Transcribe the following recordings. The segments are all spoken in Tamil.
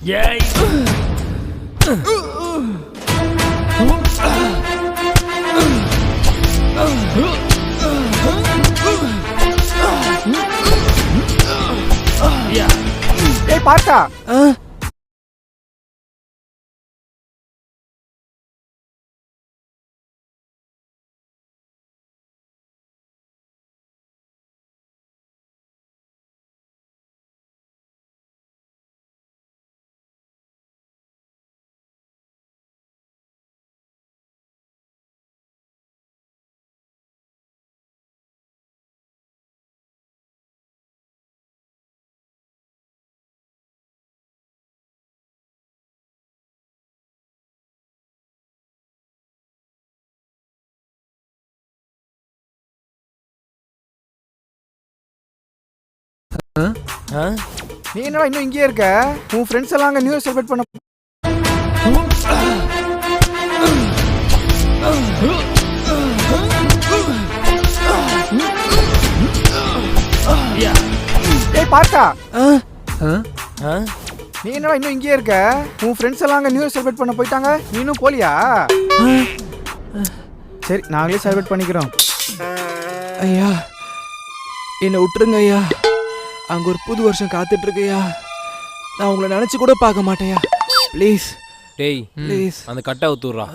ஏய் பார்த்தா நீ என்னடா இன்னும் இங்கேயே இருக்க? உன் ஃப்ரெண்ட்ஸ் எல்லாம் அங்கே நியூ இயர் செலிப்ரேட் பண்ண ஏய் பார்த்தா நீ என்னடா இன்னும் இங்கேயே இருக்க? உன் ஃப்ரெண்ட்ஸ் எல்லாம் அங்கே நியூ இயர் செலிப்ரேட் பண்ண போயிட்டாங்க, நீ இன்னும் போலியா? சரி நாங்களே செலிப்ரேட் பண்ணிக்கிறோம். ஐயா என்னை விட்டுருங்க ஐயா, அங்கே ஒரு புது வருஷம் காத்துட்டு இருக்கையா, நான் உங்களை நினச்சி கூட பார்க்க மாட்டேயா, ப்ளீஸ். டேய் ப்ளீஸ் அந்த கட்டை ஊத்துறா.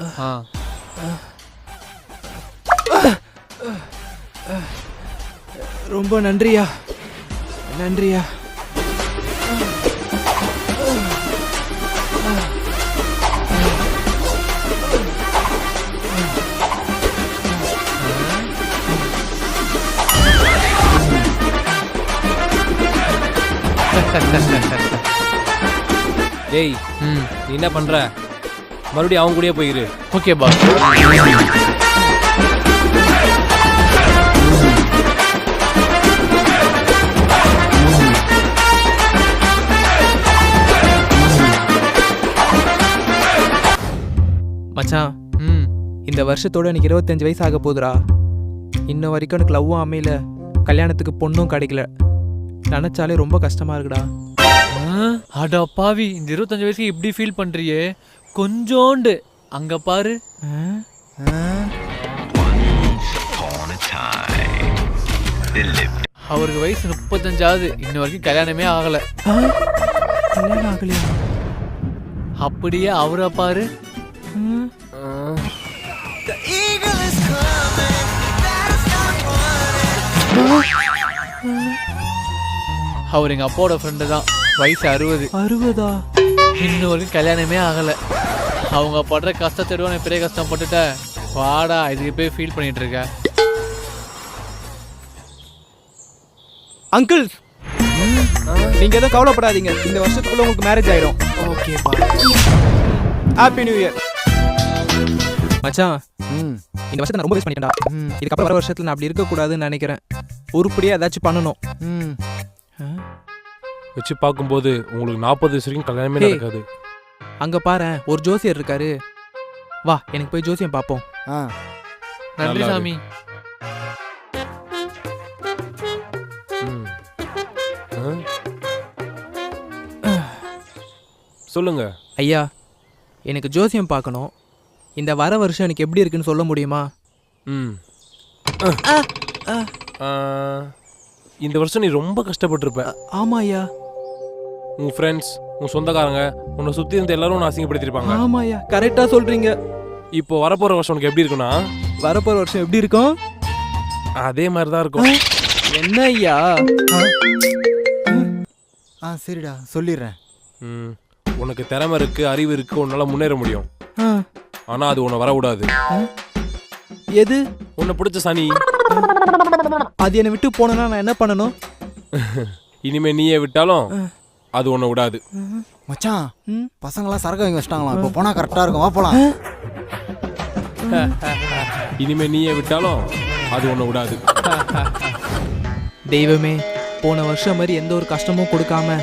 ரொம்ப நன்றியா, நன்றியா. டேய் நீ என்ன பண்ற? மறுபடியும் அவங்க கூடயே போயிரு. Okay boss. மச்சான் இந்த வருஷத்தோட எனக்கு 25 வயசு ஆக போகுதுடா. இன்ன வரைக்கும் எனக்கு லவ்வும் அமையல, கல்யாணத்துக்கு பொண்ணும் கிடைக்கல. நினைச்சாலே ரொம்ப கஷ்டமா இருக்குடா. அடா பாவி, இந்த 25 வயசுக்கு இப்படி ஃபீல் பண்றியே, கொஞ்சோண்டு அங்க பாரு. அவருக்கு வயசு 35ஆகுது, இன்ன வரைக்கும் கல்யாணமே ஆகல. கல்யாணம் ஆகலையா? அப்படியே அவரை பாரு. அவர் எங்க அப்பாவோட ஃப்ரெண்டு தான், வயசு 60. 60ஆ? இன்னும் வரைக்கும் கல்யாணமே ஆகல. அவங்க படுற கஷ்டத்தோட நான் பெரிய கஷ்டப்பட்டுட்டேன். வாடா இதுக்கு போய் ஃபீல் பண்ணிட்டு இருக்க. அங்கிள் நீங்க எதுவும் கவலைப்படாதீங்க, இந்த வருஷத்துக்குள்ள உங்களுக்கு மேரேஜ் ஆயிடும். ஓகேப்பா. ஹாப்பி நியூ இயர் மச்சான். இந்த வருஷத்தை நான் ரொம்ப வேஸ்ட் பண்ணிட்டேன்டா. இதுக்கப்புறம் வர வருஷத்துல நான் அப்படி இருக்கக்கூடாதுன்னு நினைக்கிறேன். உருப்படியா ஏதாச்சும் பண்ணணும். வச்சு பார்க்கும்போது உங்களுக்கு 40 வயசு வரைக்கும் கல்யாணமே நடக்காது. அங்க பாரு ஒரு ஜோசியர் இருக்காரு, வா எனக்கு போய் ஜோசியம் பார்ப்போம். நன்றி சாமி. சொல்லுங்க ஐயா, எனக்கு ஜோசியம் பார்க்கணும். இந்த வர வருஷம் எனக்கு எப்படி இருக்குன்னு சொல்ல முடியுமா? இந்த வருஷம் நீ ரொம்ப கஷ்டப்பட்டிருப்ப. ஆமா ஐயா. உன் ஃப்ரெண்ட்ஸ், உன் சொந்தக்காரங்க, உன்னை சுற்றி இருந்த எல்லாரும் உன்னை அசிங்கப்படுத்திருப்பாங்க. ஆமா ஐயா, கரெக்டாக சொல்றீங்க. இப்போ வரப்போகிற வருஷம் உனக்கு எப்படி இருக்குன்னா, வரப்போகிற வருஷம் எப்படி இருக்கும்? அதே மாதிரி தான் இருக்கும். என்ன ஐயா? சரிடா சொல்லிடுறேன். உனக்கு திறமை இருக்கு, அறிவு இருக்கு, உன்னால முன்னேற முடியும். ஆனா அது உன்னை வரக்கூடாது. எது? உன்னை பிடிச்ச சனி. அது என்னை விட்டு போனா நான் என்ன பண்ணணும்? இனிமே நீயே விட்டாலும் அது உன்னை விடாது. மச்சான் பசங்களாம் சரக்கு வாங்கி வச்சிட்டாங்களாம், இப்போ போனா கரெக்டா இருக்கும், வா போலாம். இனிமே நீயே விட்டாலும் அது உன்னை விடாது. தெய்வமே, போன வருஷம் மாதிரி எந்த ஒரு கஷ்டமும் கொடுக்காம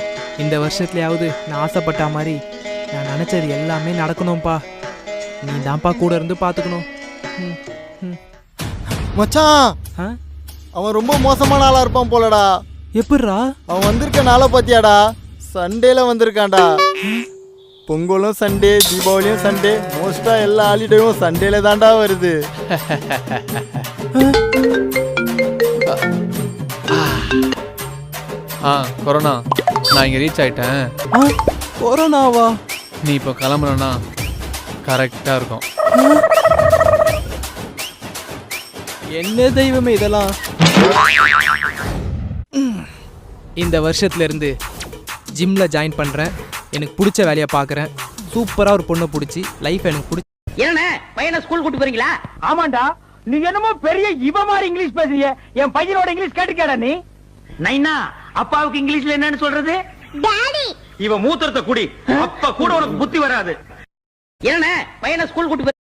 இந்த வருஷத்துலயாவது நான் ஆசைப்பட்ட மாதிரி நான் நினைச்சது எல்லாமே நடக்கணும்ப்பா. நீ தான்ப்பா கூட இருந்து பாத்துக்கணும். மச்சான் அவன் ரொம்ப மோசமான ஆளா இருப்பான் போலடா. எப்படிரா? அவன் வந்திருக்க நாளை பாத்தியாடா? சண்டேல வந்திருக்கான்டா. பொங்கலும் சண்டே, தீபாவளியும் சண்டே, மோஸ்டா எல்லா ஹாலிடேயும் சண்டேல தாண்டா வருது. கொரோனா நான் இங்கே ரீச் ஆயிட்டேன். கொரோனாவா? நீ இப்போ கிளம்புறனா கரெக்டாக இருக்கும். என்ன தெய்வமே இதெல்லாம்? இந்த வருஷத்துல இருந்து ஜிம்ல ஜாயின் பண்றேன். எனக்கு பிடிச்ச வேலையை பார்க்குறேன். சூப்பரா ஒரு பொண்ணை பிடிச்சி லைஃப் எனக்கு பிடிச்சி. என்ன பையனை ஸ்கூல் கூட்டி போறீங்களா? ஆமாண்டா. நீ என்னமோ பெரிய இவ மாதிரி இங்கிலீஷ் பேசுறிய. என் பையனோட இங்கிலீஷ் கேட்டுக்கடா நீ. நைனா அப்பாவுக்கு இங்கிலீஷ்ல என்னன்னு சொல்றது? டாடி. இவ மூத்திரத்தை குடி. அப்ப கூட உனக்கு புத்தி வராது. என்ன பையனை ஸ்கூல் கூட்டி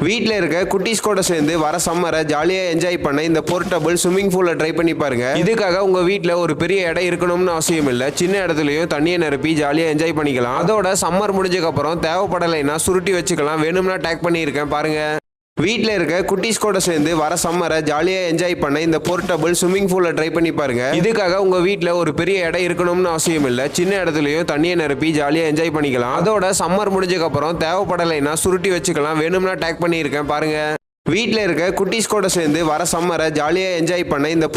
வீட்டில் இருக்க குட்டீஸ் கூட சேர்ந்து வர சம்மரை ஜாலியாக என்ஜாய் பண்ண இந்த போர்ட்டபிள் ஸ்விம்மிங் பூலை ட்ரை பண்ணி பாருங்க. இதுக்காக உங்க வீட்டில் ஒரு பெரிய இடம் இருக்கணும்னு அவசியம் இல்லை. சின்ன இடத்துலையும் தண்ணியை நிரப்பி ஜாலியாக என்ஜாய் பண்ணிக்கலாம். அதோட சம்மர் முடிஞ்சதுக்கு அப்புறம் தேவைப்படலைன்னா சுருட்டி வச்சுக்கலாம். வேணும்னா டேக் பண்ணியிருக்கேன் பாருங்க. வீட்டில் இருக்க குட்டீஸ் கூட சேர்ந்து வர சம்மரை ஜாலியாக என்ஜாய் பண்ண இந்த போர்ட்டபிள் ஸ்விம்மிங் பூலை ட்ரை பண்ணி பாருங்க. இதுக்காக உங்க வீட்டில் ஒரு பெரிய இடம் இருக்கணும்னு அவசியம் இல்லை. சின்ன இடத்துலையும் தண்ணியை நிரப்பி ஜாலியாக என்ஜாய் பண்ணிக்கலாம். அதோட சம்மர் முடிஞ்சதுக்கு அப்புறம் தேவைப்படலைன்னா சுருட்டி வச்சுக்கலாம். வேணும்னா டேக் பண்ணியிருக்கேன் பாருங்க. வீட்டில் இருக்க குட்டீஸ் கூட சேர்ந்து வர சம்மரை ஜாலியாக என்ஜாய் பண்ண இந்த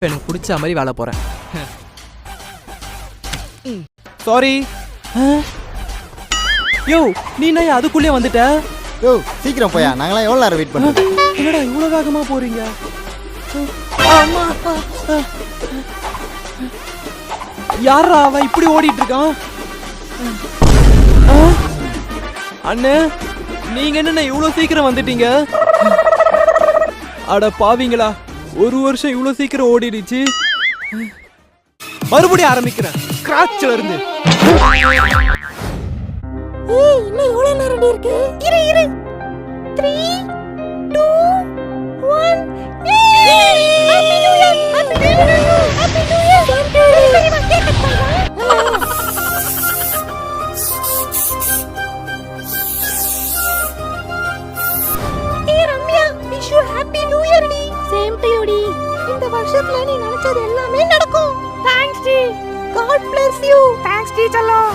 எனக்கு பிடிச்ச மாதிரி வேலை போறேன். சாரி. யோ நீ நான் அதுக்குள்ளே வந்துட்ட. யோ சீக்கிரம் போயா, நாங்களாம் எவ்வளோ நேரம் வெயிட் பண்ணுறது? என்னடா இவ்வளோ வேகமா போறீங்க? யாரா அவன் இப்படி ஓடிட்டு இருக்கான்? அண்ணே நீங்க என்ன இவ்வளோ சீக்கிரம் வந்துட்டீங்க? அட பாவீங்களா, ஒரு வருஷம் இவ்வளோ சீக்கிரம் ஓடிடுச்சு. மறுபடியும் ஆரம்பிக்கிறேன் ஸ்கிராட்ச்ல இருந்து. இன்னும் எவ்வளவு நேரம் இருக்கு? இரு 3 2 1 happy new year. Happy new year. ஏய் Ramya, wish you happy new year டி. சேம் டு யூ டி. இந்த வருஷத்துல நீ நினைச்சது எல்லாமே நடக்கும். தேங்க்ஸ் டி. God bless you. Thanks டி செல்லம்.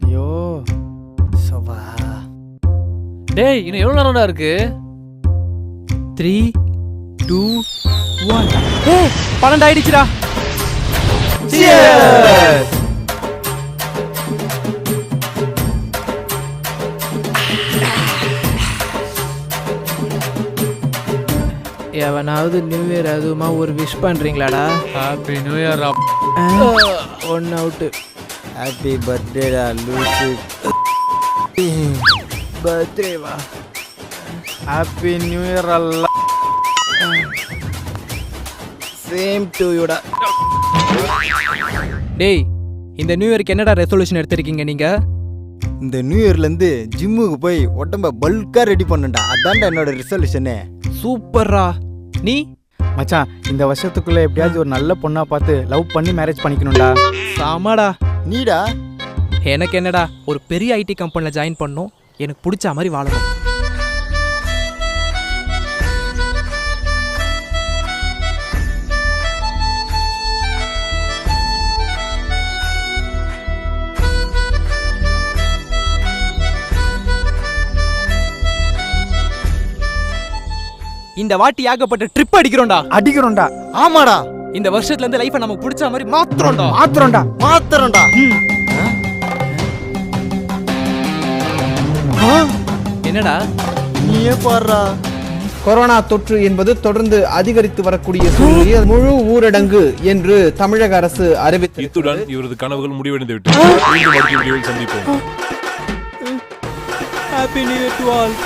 ஐயோ சவா. டேய் இன்னும் எவ்வளோ நேரம்டா இருக்கு? 3 2 1. ஏய் 12 ஆயிடுச்சுடா. Cheers. எவனாவது நியூ இயர் அதுமா ஒரு விஷ் பண்றீங்களாடா? Happy new year. One out. Happy பர்த்டேடா லூசு. பர்த்டேவா? ஹாப்பி நியூ இயர் அல்ல. சேம் டு யூடா. டேய் இந்த நியூ இயருக்கு என்னடா ரெசல்யூஷன் எடுத்திருக்கீங்க நீங்க? இந்த நியூ இயர்லேருந்து ஜிம்முக்கு போய் உடம்ப பல்காக ரெடி பண்ணுண்டா. அதான்டா என்னோட ரிசல்யூஷனே. சூப்பர்ரா. நீ? மச்சான் இந்த வருஷத்துக்குள்ள எப்படியாச்சும் ஒரு நல்ல பொண்ணா பார்த்து லவ் பண்ணி மேரேஜ் பண்ணிக்கணும்டா. சாமாடா. நீடா? எனக்கு என்னடா, ஒரு பெரிய ஐடி கம்பெனியில் ஜாயின் பண்ணணும். எனக்கு பிடிச்ச மாதிரி வாழணும். இந்த வாட்டி ஏகப்பட்ட ட்ரிப் அடிக்கிறோம்டா. ஆமாடா. இந்த வருஷத்துல இருந்து லைஃபை நமக்கு பிடிச்ச மாதிரி மாத்துறோம்டா. என்னடா நீயே பாடுறா. கொரோனா தொற்று என்பது தொடர்ந்து அதிகரித்து வரக்கூடிய சூழ்நிலையில் முழு ஊரடங்கு என்று தமிழக அரசு அறிவித்தது. இத்துடன் இவரது கனவுகள் முடிவடைந்து விட்டது. மீண்டும் அடுத்த வீடியோவில் சந்திப்போம். Happy new year to all.